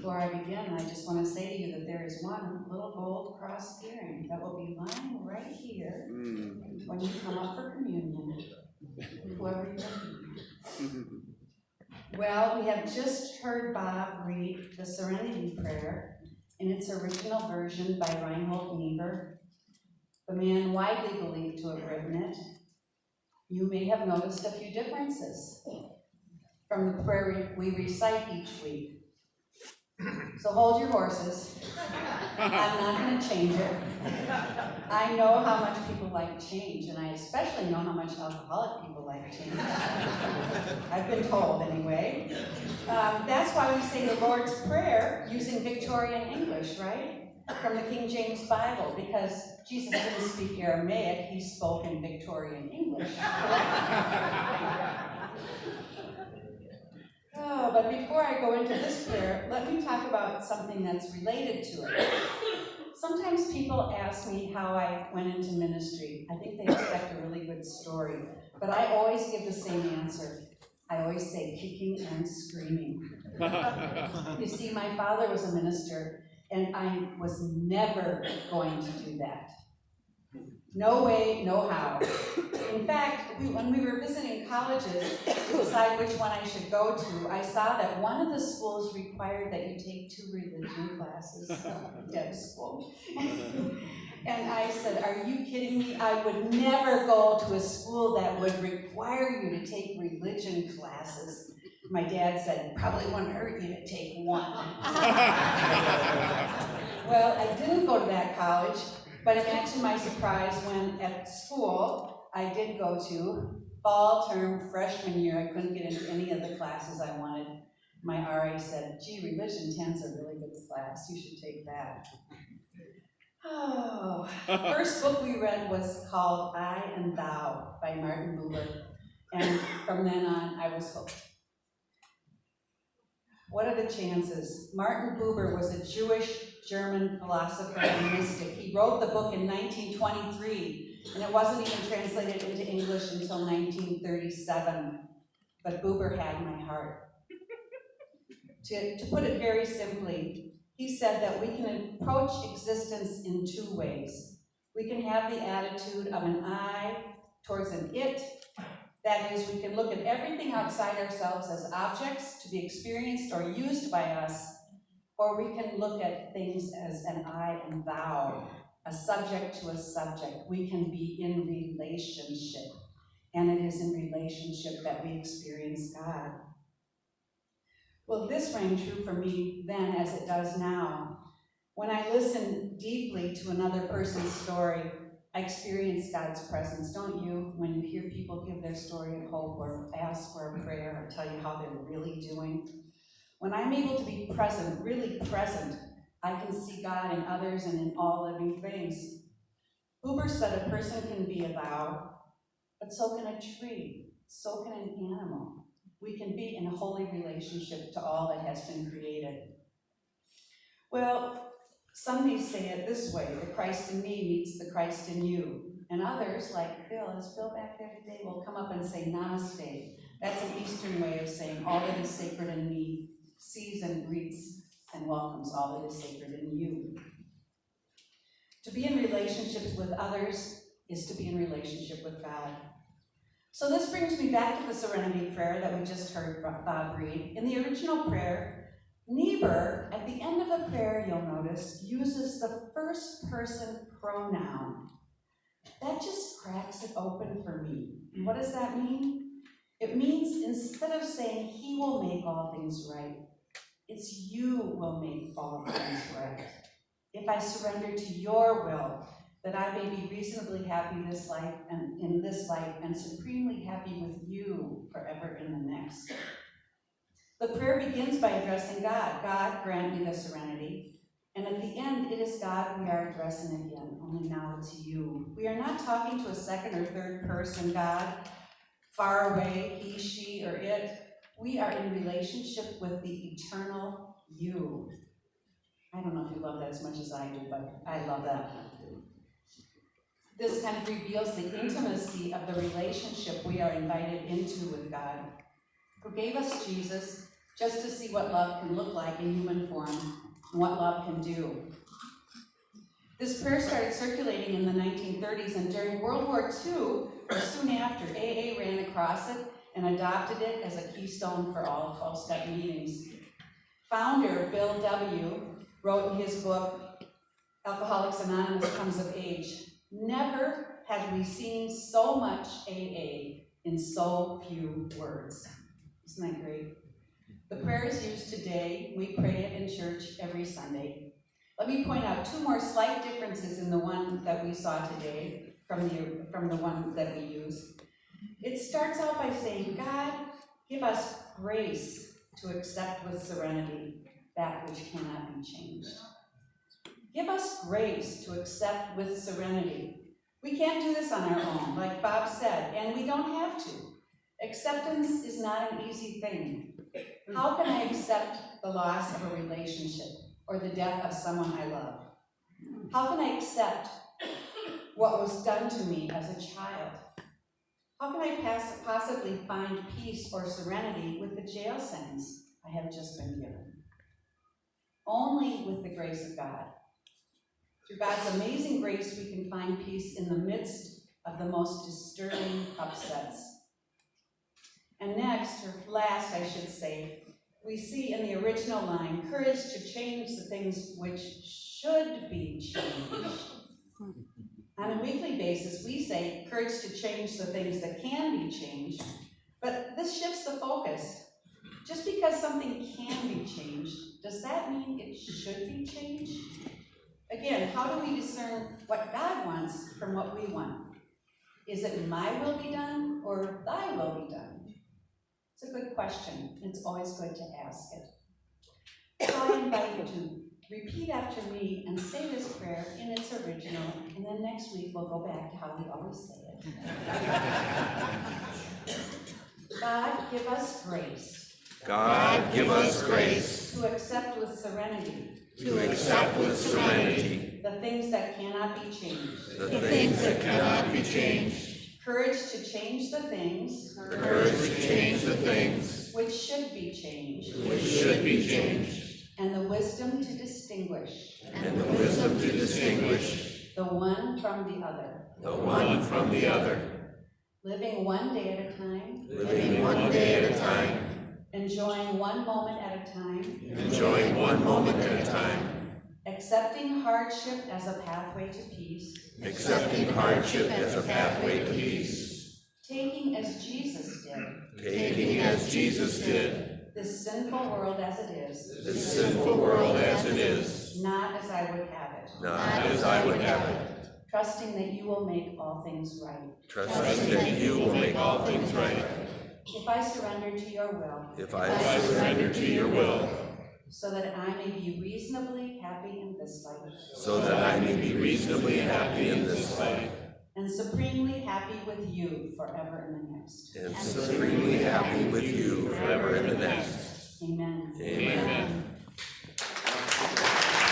before I begin, I just want to say to you that there is one little gold cross earring that will be lying right here when you come up for communion, whoever you are. Well, we have just heard Bob read the Serenity Prayer in its original version by Reinhold Niebuhr, the man widely believed to have written it. You may have noticed a few differences from the prayer we recite each week. So hold your horses. I'm not going to change it. I know how much people like change, and I especially know how much alcoholic people like change. I've been told anyway. That's why we say the Lord's Prayer using Victorian English, right? From the King James Bible, because Jesus didn't speak Aramaic, he spoke in Victorian English. Oh, but before I go into this prayer, let me talk about something that's related to it. Sometimes people ask me how I went into ministry. I think they expect a really good story, but I always give the same answer. I always say kicking and screaming. You see, my father was a minister, and I was never going to do that. No way, no how. In fact, when we were visiting colleges to decide which one I should go to, I saw that one of the schools required that you take 2 religion classes, dev school. And I said, are you kidding me? I would never go to a school that would require you to take religion classes. My dad said, it probably wouldn't hurt you to take one. Well, I didn't go to that college. But imagine my surprise when at school I did go to fall term freshman year. I couldn't get into any of the classes I wanted. My RA said, gee, Religion 10's a really good class. You should take that. Oh, the first book we read was called I and Thou by Martin Buber. And from then on, I was hooked. What are the chances? Martin Buber was a Jewish-German philosopher and mystic. He wrote the book in 1923, and it wasn't even translated into English until 1937. But Buber had my heart. To put it very simply, he said that we can approach existence in 2 ways. We can have the attitude of an I towards an it. That is, we can look at everything outside ourselves as objects to be experienced or used by us, or we can look at things as an I and thou, a subject to a subject. We can be in relationship, and it is in relationship that we experience God. Well, this rang true for me then as it does now. When I listen deeply to another person's story, I experience God's presence, don't you? When you hear people give their story of hope or ask for a prayer or tell you how they're really doing. When I'm able to be present, really present, I can see God in others and in all living things. Buber said a person can be a thou, but so can a tree, so can an animal. We can be in a holy relationship to all that has been created. Well, some may say it this way, the Christ in me meets the Christ in you. And others, like Bill, is Bill back there today, will come up and say namaste. That's an Eastern way of saying all that is sacred in me sees and greets and welcomes all that is sacred in you. To be in relationships with others is to be in relationship with God. So this brings me back to the Serenity Prayer that we just heard Bob read. In the original prayer, Niebuhr, at the end of the prayer, you'll notice, uses the first person pronoun. That just cracks it open for me. And what does that mean? It means instead of saying, he will make all things right, it's you will make all things right. If I surrender to your will, that I may be reasonably happy this life and in this life and supremely happy with you forever in the next. The prayer begins by addressing God. God, grant me the serenity. And at the end, it is God we are addressing again, only now it's you. We are not talking to a second or third person God, far away, he, she, or it. We are in relationship with the eternal you. I don't know if you love that as much as I do, but I love that. This kind of reveals the intimacy of the relationship we are invited into with God, who gave us Jesus, just to see what love can look like in human form and what love can do. This prayer started circulating in the 1930s, and during World War II, or soon after, AA ran across it and adopted it as a keystone for all 12-step meetings. Founder Bill W. wrote in his book, Alcoholics Anonymous Comes of Age, "Never had we seen so much AA in so few words." Isn't that great? The prayer is used today. We pray it in church every Sunday. Let me point out two more slight differences in the one that we saw today from the one that we use. It starts out by saying, God, give us grace to accept with serenity that which cannot be changed. Give us grace to accept with serenity. We can't do this on our own, like Bob said, and we don't have to. Acceptance is not an easy thing. How can I accept the loss of a relationship or the death of someone I love? How can I accept what was done to me as a child? How can I possibly find peace or serenity with the jail sentence I have just been given? Only with the grace of God. Through God's amazing grace, we can find peace in the midst of the most disturbing upsets. And next, or last I should say, we see in the original line, courage to change the things which should be changed. On a weekly basis, we say courage to change the things that can be changed, but this shifts the focus. Just because something can be changed, does that mean it should be changed? Again, how do we discern what God wants from what we want? Is it my will be done or thy will be done? It's a good question. It's always good to ask it. So I invite you to repeat after me and say this prayer in its original, and then next week we'll go back to how we always say it. God, give us grace. God, give us grace. To accept with serenity. To accept with serenity. The things that cannot be changed. The things that cannot be changed. Courage to change the things. Courage to change the things. Which should be changed. Which should be changed. And the wisdom to distinguish. And the wisdom to distinguish. The one from the other. The one from the other. Living one day at a time. Living one day at a time. Enjoying one moment at a time. Enjoying one moment at a time. Accepting hardship as a pathway to peace. Accepting hardship as a pathway to peace. Taking as Jesus did. Taking as Jesus did. This sinful world as it is. This sinful world as it is. Not as I would have it. Not as I would have it. Trusting that you will make all things right. Trusting that you will make all things right. If I surrender to your will. If I surrender to your will. So that I may be reasonably happy in this life. So that I may be reasonably happy in this life. And supremely happy with you forever in the next. And supremely happy with you forever in the next. Amen. Amen.